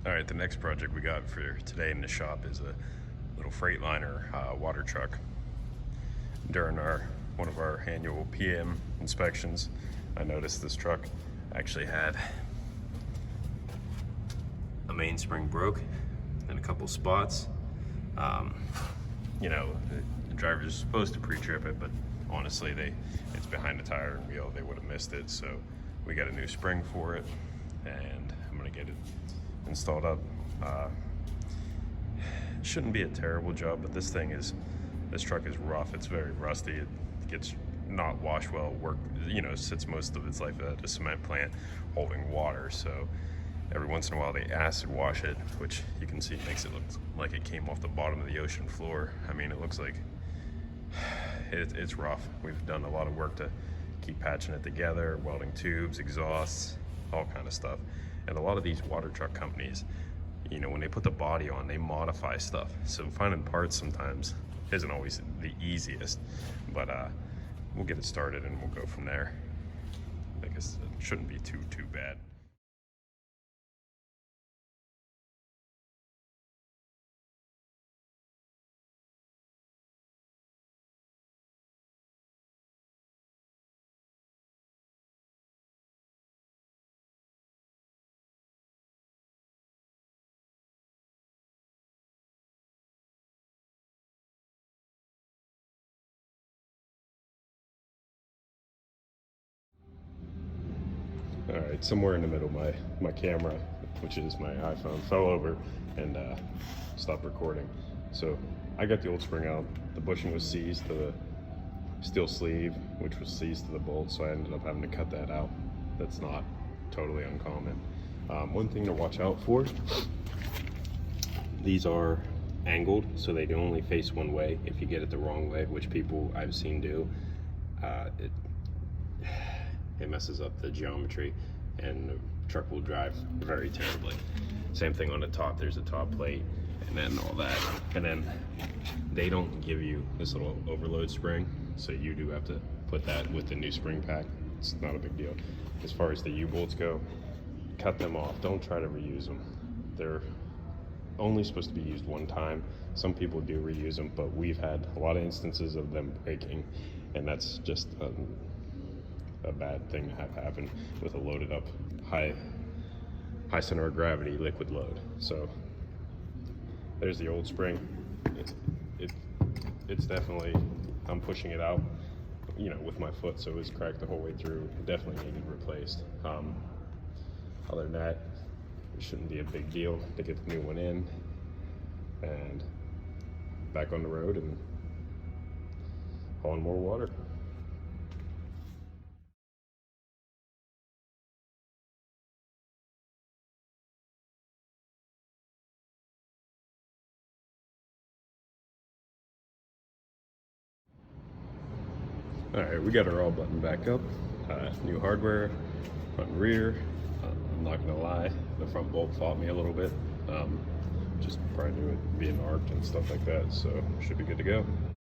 All right, the next project we got for today in the shop is a little Freightliner water truck. During one of our annual PM inspections, I noticed this truck actually had a mainspring broke in a couple spots. You know, the driver's supposed to pre-trip it, but honestly, it's behind the tire and wheel. They would have missed it, so we got a new spring for it, and I'm gonna get it installed up. It shouldn't be a terrible job, but this truck is rough. It's very rusty. It gets not washed well. Sits most of its life at a cement plant holding water. So every once in a while they acid wash it, which you can see makes it look like it came off the bottom of the ocean floor. I mean, it looks like it's rough. We've done a lot of work to keep patching it together, welding tubes, exhausts, all kind of stuff. And a lot of these water truck companies, when they put the body on, they modify stuff. So finding parts sometimes isn't always the easiest, but we'll get it started and we'll go from there. I guess it shouldn't be too bad. All right, somewhere in the middle, my camera, which is my iPhone, fell over and stopped recording. So I got the old spring out. The bushing was seized to the steel sleeve, which was seized to the bolt, so I ended up having to cut that out. That's not totally uncommon. One thing to watch out for, these are angled, so they can only face one way. If you get it the wrong way, which people I've seen do, it messes up the geometry and the truck will drive very terribly. Same thing on the top, there's a top plate and then all that. And then they don't give you this little overload spring, so you do have to put that with the new spring pack. It's not a big deal. As far as the U-bolts go, cut them off, don't try to reuse them. They're only supposed to be used one time. Some people do reuse them, but we've had a lot of instances of them breaking, and that's just a bad thing to have happen with a loaded up high center of gravity liquid load. So there's the old spring. It's definitely, I'm pushing it out with my foot, so it's cracked the whole way through. It definitely needed replaced. Other than that, it shouldn't be a big deal to get the new one in and back on the road and hauling more water. All right, we got her all buttoned back up. New hardware, front and rear. I'm not gonna lie, the front bolt fought me a little bit. Just prior to it being arced and stuff like that, so should be good to go.